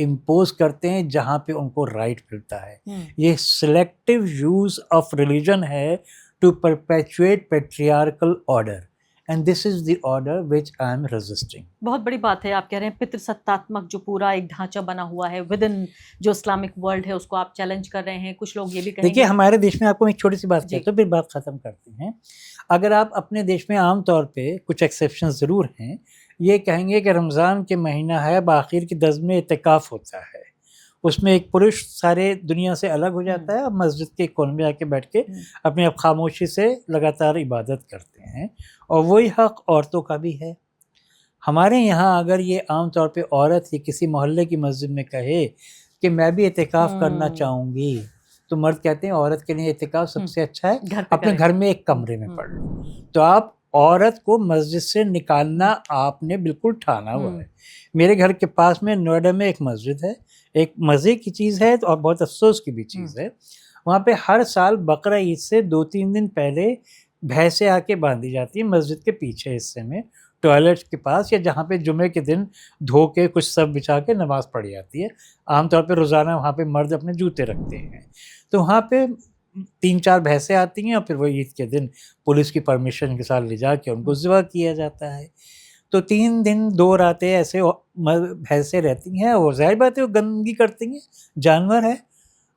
Impose کرتے ہیں جہاں پہ ان کو right ملتا ہے. یہ selective use of religion ہے to perpetuate patriarchal order, and this is the order which I am resisting. بہت بڑی بات ہے. آپ کہہ رہے ہیں پتر ستاتمک جو پورا ایک ڈھانچہ بنا ہوا ہے ود ان جو اسلامک ورلڈ ہے اس کو آپ چیلنج کر رہے ہیں. کچھ لوگ یہ بھی کہیں دیکھیے ہمارے دیش میں آپ کو ایک چھوٹی سی بات جی. کہتا ہوں پھر بات ختم کرتے ہیں. اگر آپ اپنے دیش میں عام طور پہ کچھ ایکسیپشن ضرور ہیں، یہ کہیں گے کہ رمضان کے مہینہ ہے، بآخر کی 10 میں اعتکاف ہوتا ہے، اس میں ایک پرش سارے دنیا سے الگ ہو جاتا ہے اور مسجد کے کونے میں آ کے بیٹھ کے اپنے آپ خاموشی سے لگاتار عبادت کرتے ہیں، اور وہی حق عورتوں کا بھی ہے. ہمارے یہاں اگر یہ عام طور پہ عورت ہی کسی محلے کی مسجد میں کہے کہ میں بھی اعتکاف کرنا چاہوں گی، تو مرد کہتے ہیں عورت کے لیے اعتکاف سب سے اچھا ہے اپنے گھر میں ایک کمرے میں پڑھ لو. تو آپ عورت کو مسجد سے نکالنا آپ نے بالکل ٹھانا ہوا ہے. میرے گھر کے پاس میں نوئیڈا میں ایک مسجد ہے، ایک مزے کی چیز ہے اور بہت افسوس کی بھی چیز ہے. وہاں پہ ہر سال بقرہ عید سے 2-3 دن پہلے بھینسیں آ کے باندھی جاتی ہیں مسجد کے پیچھے حصے میں، ٹوائلٹ کے پاس، یا جہاں پہ جمعے کے دن دھو کے کچھ سب بچھا کے نماز پڑھی جاتی ہے. عام طور پہ روزانہ وہاں پہ مرد اپنے جوتے رکھتے ہیں. تو وہاں پہ 3-4 بھینسیں آتی ہیں اور پھر وہ عید کے دن پولیس کی پرمیشن کے ساتھ لے جا کے ان کو ذبح کیا جاتا ہے. تو 3 دن 2 راتیں ایسے بھینسیں رہتی ہیں، اور ظاہر بات ہے وہ گندگی کرتی ہیں، جانور ہے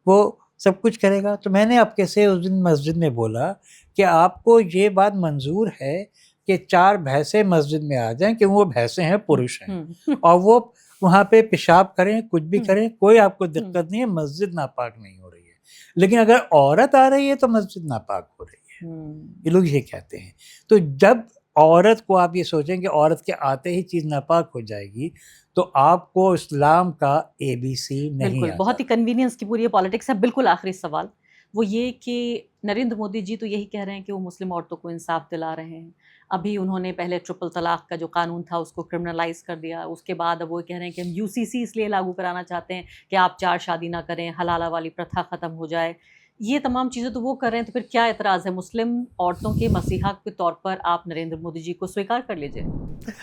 وہ سب کچھ کرے گا. تو میں نے آپ کیسے اس دن مسجد میں بولا کہ آپ کو یہ بات منظور ہے کہ 4 بھینسیں مسجد میں آ جائیں کہ وہ بھینسیں ہیں، پرش ہیں، اور وہ وہاں پہ پیشاب کریں، کچھ بھی کریں، کوئی آپ کو دقت نہیں ہے، مسجد ناپاک نہیں ہو رہی ہے. لیکن اگر عورت آ رہی ہے تو مسجد ناپاک ہو رہی ہے. یہ لوگ یہ کہتے ہیں. تو جب عورت کو آپ یہ سوچیں کہ عورت کے آتے ہی چیز ناپاک ہو جائے گی، تو آپ کو اسلام کا ABC نہیں بالکل آتا. بہت ہی کنوینئنس کی پوری پالیٹکس ہے. بالکل آخری سوال وہ یہ کہ نریندر مودی جی تو یہی کہہ رہے ہیں کہ وہ مسلم عورتوں کو انصاف دلا رہے ہیں. ابھی انہوں نے پہلے ٹرپل طلاق کا جو قانون تھا اس کو کرمنلائز کر دیا. اس کے بعد اب وہ کہہ رہے ہیں کہ ہم UCC اس لیے لاگو کرانا چاہتے ہیں کہ آپ 4 شادی نہ کریں، حلالہ والی پرتھا ختم ہو جائے. یہ تمام چیزیں تو وہ کر رہے ہیں، تو پھر کیا اعتراض ہے؟ مسلم عورتوں کے مسیحا کے طور پر آپ نریندر مودی جی کو سویکار کر لیجیے.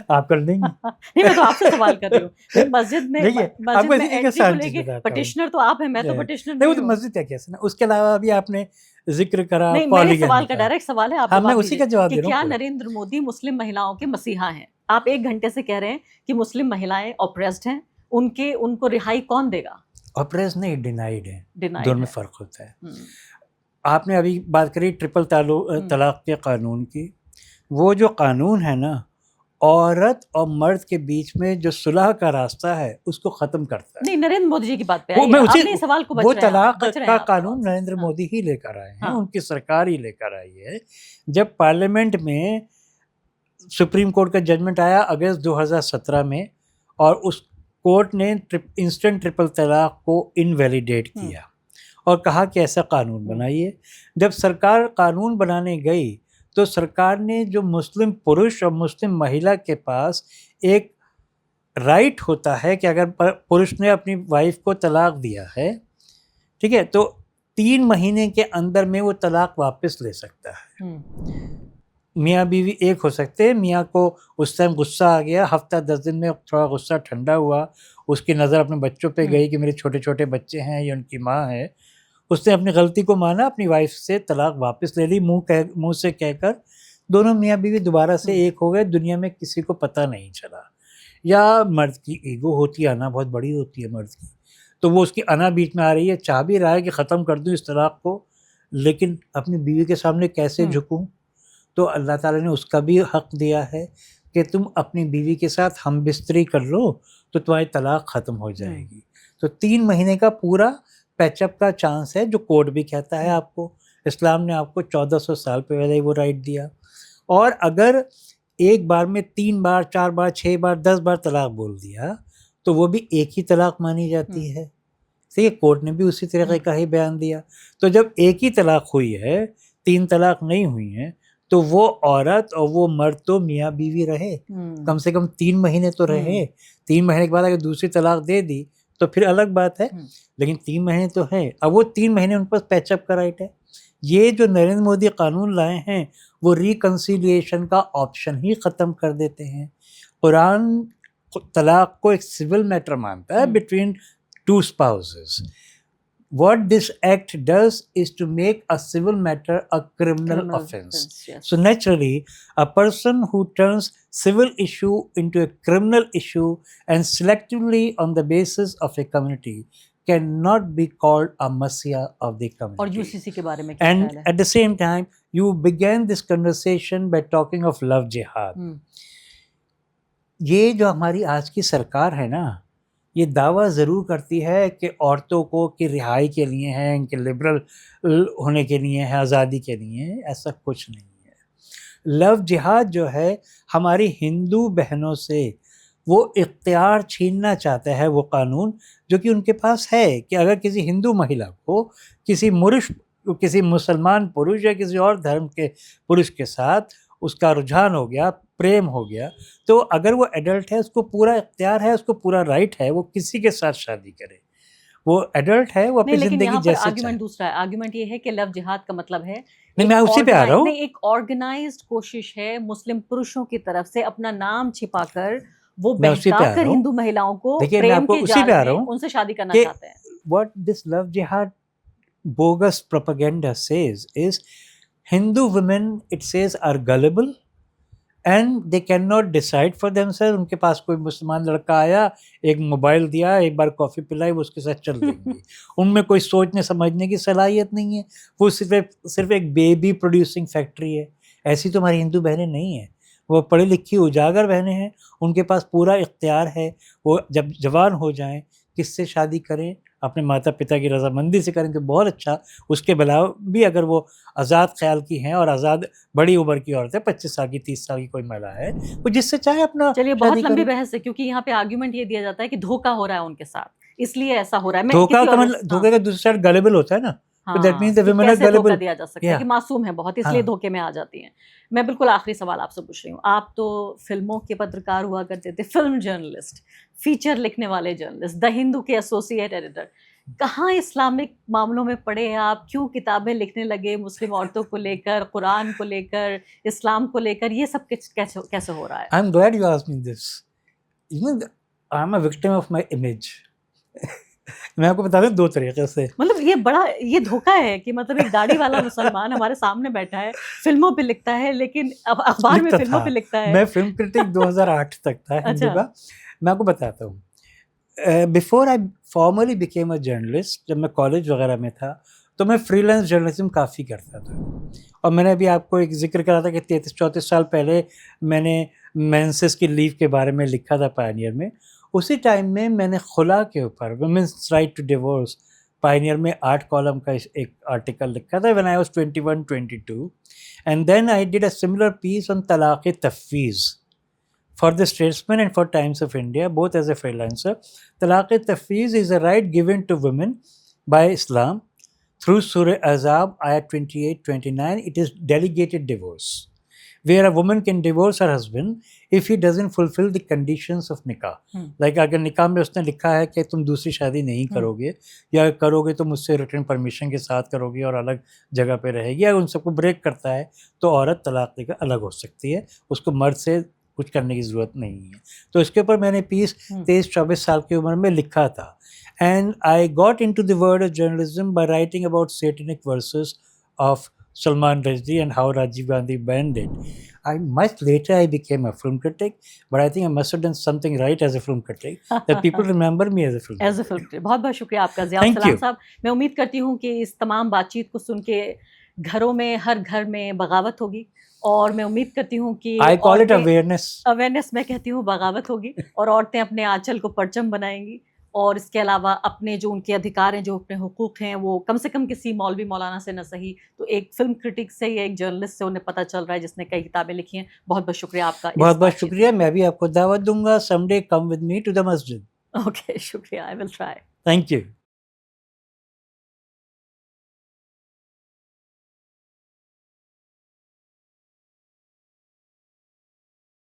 آپ کر دیں گے؟ نہیں میں تو آپ سے سوال کر رہی ہوں. مسجد میں دیکھیے آپ کو ایک entry کو آسان لے چیز کے بتاتا ہوں. پٹیشنر تو آپ ہیں، میں تو پٹیشنر نہیں، وہ نہیں تو ہوں. مسجد ہے کیسے نا. اس کے علاوہ بھی آپ نے ذکر کرا نہیں میرے پالیگمی سوال کا کا. ڈائریکٹ سوال ہے، آپ ہاں میں جواب اسی کا دیجیے جواب کہ دے رہا کیا ہوں. نریندر مودی مسلم مہیلاؤں کے مسیحا ہیں؟ آپ 1 گھنٹے سے کہہ رہے ہیں کہ مسلم مہیلائیں اوپریسڈ ہیں، ان کو رہائی کون دے گا؟ اپریس نہیں، ڈینائیڈ ہے. ڈینائیڈ دونوں میں ہے. فرق ہوتا ہے. آپ نے ابھی بات کری ٹرپل طلاق کے قانون کی. وہ جو قانون ہے نا، عورت اور مرد کے بیچ میں جو صلح کا راستہ ہے اس کو ختم کرتا ہے. نہیں نریندر مودی جی کی بات پہ وہ آئیے. میں آپ اسی نے سوال کو وہ طلاق کا آپ قانون سوال سے. نریندر مودی ہی لے کر آئے ہیں، ہاں. ان کی سرکار ہی لے کر آئی ہے. جب پارلیمنٹ میں سپریم کورٹ کا ججمنٹ آیا اگست 2017 میں، اور اس کورٹ نے انسٹنٹ ٹرپل طلاق کو انویلیڈیٹ کیا اور کہا کہ ایسا قانون بنائیے. جب سرکار قانون بنانے گئی تو سرکار نے جو مسلم پرش اور مسلم مہیلا کے پاس ایک رائٹ ہوتا ہے کہ اگر پرش نے اپنی وائف کو طلاق دیا ہے، ٹھیک ہے، تو 3 مہینے کے اندر میں وہ طلاق واپس لے سکتا ہے. میاں بیوی ایک ہو سکتے ہیں. میاں کو اس ٹائم غصہ آ گیا، ہفتہ 10 دن میں تھوڑا غصہ ٹھنڈا ہوا، اس کی نظر اپنے بچوں پہ گئی کہ میرے چھوٹے چھوٹے بچے ہیں، یہ ان کی ماں ہے. اس نے اپنی غلطی کو مانا، اپنی وائف سے طلاق واپس لے لی، منہ سے کہہ کر. دونوں میاں بیوی دوبارہ سے ایک ہو گئے، دنیا میں کسی کو پتہ نہیں چلا. یا مرد کی ایگو ہوتی ہے، انا بہت بڑی ہوتی ہے مرد کی، تو وہ اس کی انا بیچ میں آ رہی ہے، چاہ بھی رہا ہے کہ ختم کر دوں اس طلاق کو، لیکن اپنی بیوی کے سامنے کیسے جھکوں. تو اللہ تعالیٰ نے اس کا بھی حق دیا ہے کہ تم اپنی بیوی کے ساتھ ہم بستری کر لو تو تمہاری طلاق ختم ہو جائے گی. تو 3 مہینے کا پورا پیچ اپ کا چانس ہے، جو کوڈ بھی کہتا ہے آپ کو. اسلام نے آپ کو 1400 سال پہلے وہ رائٹ دیا. اور اگر ایک بار میں 3 بار 4 بار 6 بار 10 بار طلاق بول دیا تو وہ بھی ایک ہی طلاق مانی جاتی ہے. ٹھیک ہے، کورٹ نے بھی اسی طریقے کا ہی بیان دیا. تو جب ایک ہی طلاق ہوئی ہے، 3 طلاق نہیں ہوئی ہیں، تو وہ عورت اور وہ مرد تو میاں بیوی رہے، کم سے کم 3 مہینے تو رہے. 3 مہینے کے بعد اگر دوسری طلاق دے دی تو پھر الگ بات ہے، لیکن 3 مہینے تو ہے. اب وہ 3 مہینے ان پر پیچ اپ کا رائٹ ہے. یہ جو نریندر مودی قانون لائے ہیں وہ ریکنسیلیشن کا آپشن ہی ختم کر دیتے ہیں. قرآن طلاق کو ایک سول میٹر مانتا ہے between two spouses. What this act does is to make a civil matter a criminal offense. Yes. So naturally, a person who turns civil issue into a criminal issue and selectively on the basis of a community cannot be called a messiah of the community. اور UCC کے بارے میں کیا خیال And ہے؟ at the same time, you began this conversation by talking of love jihad. یہ جو ہماری آج کی سرکار ہے نا، یہ دعویٰ ضرور کرتی ہے کہ عورتوں کو کی رہائی کے لیے ہے، ان کے لبرل ہونے کے لیے ہے، آزادی کے لیے ہے. ایسا کچھ نہیں ہے. لو جہاد جو ہے ہماری ہندو بہنوں سے وہ اختیار چھیننا چاہتا ہے، وہ قانون جو کہ ان کے پاس ہے، کہ اگر کسی ہندو مہیلا کو کسی مسلمان پرش یا کسی اور دھرم کے پرش کے ساتھ اس کا رجحان ہو گیا، پریم ہو گیا، تو اگر وہ ایڈلٹ ہے اس کو پورا اختیار ہے، اس کو پورا رائٹ ہے وہ کسی کے ساتھ شادی کرے. وہ ایڈلٹ ہے، وہ اپنی نہیں، لیکن زندگی یہاں پر جیسے آرگیومنٹ دوسرا ہے. آرگیومنٹ یہ ہے کہ لو جہاد کا مطلب ہے نہیں، میں اسی پہ آ رہا ہوں. ایک آرگنائزڈ کوشش ہے مسلم پرشوں کی طرف سے اپنا نام چھپا کر وہ بہکا کر ہندو مہیلاؤں کو پریم کے جال میں ان سے شادی کرنا چاہتے ہیں. What this love jihad bogus propaganda says is Hindu women, it says, are gullible and they cannot decide for themselves. ان کے پاس کوئی مسلمان لڑکا آیا، ایک موبائل دیا، ایک بار کافی پلائی، وہ اس کے ساتھ چل دیں گی. ان میں کوئی سوچنے سمجھنے کی صلاحیت نہیں ہے، وہ صرف ایک بیبی پروڈیوسنگ فیکٹری ہے. ایسی تو ہماری ہندو بہنیں نہیں ہیں. وہ پڑھی لکھی اجاگر بہنیں ہیں، ان کے پاس پورا اختیار ہے. وہ جب جوان ہو جائیں کس سے شادی کریں، اپنے ماتا پتا کی رضامندی سے کریں تو بہت اچھا. اس کے علاوہ بھی اگر وہ آزاد خیال کی ہیں اور آزاد بڑی عمر کی عورت ہے، 25 سال کی 30 سال کی کوئی مہیلا ہے، وہ جس سے چاہے اپنا. چلیے بہت لمبی بحث ہے، کیونکہ یہاں پہ آرگیومنٹ یہ دیا جاتا ہے کہ دھوکا ہو رہا ہے ان کے ساتھ، اس لیے ایسا ہو رہا ہے. دھوکے کا دوسری سائڈ گلیبل ہوتا ہے نا، کیسے دھوکا دیا جا سکتا ہے کہ معصوم ہے بہت، اس لیے دھوکے میں آ جاتی ہیں. میں بالکل آخری سوال آپ سے پوچھ رہی ہوں. آپ تو فلموں کے پترکار ہوا کرتے تھے، فلم جرنلسٹ، فیچر لکھنے والے جرنلسٹ، دا ہندو کے ایسوسیٹ ایڈیٹر. کہاں اسلامک معاملوں میں پڑھے آپ؟ کیوں کتابیں لکھنے لگے مسلم عورتوں کو لے کر، قرآن کو لے کر، اسلام کو لے کر؟ یہ سب کیسے ہو رہا ہے؟ I'm glad you asked me this. I'm a victim of my image. میں آپ کو بتا دوں 2 طریقے سے. مطلب یہ دھوکا ہے کہ مطلب ایک داڑھی والا مسلمان ہمارے سامنے بیٹھا ہے، فلموں پہ لکھتا ہے، لیکن اخبار میں فلموں پہ لکھتا ہے. میں فلم کرٹک 2008 تک تھا ہندو کا. میں آپ کو بتاتا ہوں، before I formally became a journalist, جب میں کالج وغیرہ میں تھا تو میں فری لانس جرنلزم کافی کرتا تھا. اور میں نے ابھی آپ کو ایک ذکر کرا تھا کہ 33-34 سال پہلے میں نے مینسس کی لیو کے بارے میں لکھا تھا پائنیئر میں. اسی ٹائم میں نے خلا کے اوپر women's right to divorce pioneer میں 8 کالم کا ایک آرٹیکل لکھا تھا when I was 21-22. And then I did a similar piece on طلاق تفویض for the Statesman and for Times of India, both as a freelancer. طلاق تفویض is a right given to women by Islam through Surah Azab, ayat 28-29. It is delegated divorce, where a woman can divorce her husband if he doesn't fulfill the conditions of nikah. Like اگر نکاح میں اس نے لکھا ہے کہ تم دوسری شادی نہیں کرو گے، یا کرو گے تو مجھ سے ریٹن پرمیشن کے ساتھ کرو گے اور الگ جگہ پہ رہے گی، اگر ان سب کو بریک کرتا ہے تو عورت طلاق دے کر الگ ہو سکتی ہے، اس کو مرد سے کچھ کرنے کی ضرورت نہیں ہے. تو اس کے اوپر میں نے پیس 23-24 سال کی عمر میں لکھا تھا. And I got into the world of journalism by writing about satanic verses of Salman Rushdie and how Rajiv Gandhi banned it. Much later I became a film critic, but I think I must have done something right as a film critic that people remember me as a film critic. بہت بہت شکریہ آپ کا ضیاء السلام صاحب. میں امید کرتی ہوں کہ اس تمام بات چیت کو سن کے گھروں میں، ہر گھر میں بغاوت ہوگی، اور میں امید کرتی ہوں کہ I call it awareness. میں کہتی ہوں بغاوت ہوگی، اور عورتیں اپنے آنچل کو پرچم بنائیں گی، اور اس کے علاوہ اپنے جو ان کے ادھیکار ہیں، جو اپنے حقوق ہیں، وہ کم سے کم کسی مولوی مولانا سے نہ صحیح تو ایک فلم کرٹک سے یا ایک جرنلسٹ سے انہیں پتہ چل رہا ہے جس نے کئی کتابیں لکھی ہیں. بہت بہت شکریہ آپ کا. بہت بہت شکریہ. میں بھی آپ کو دعوت دوں گا someday come with me to the masjid. Okay, شکریہ. I will try. Thank you.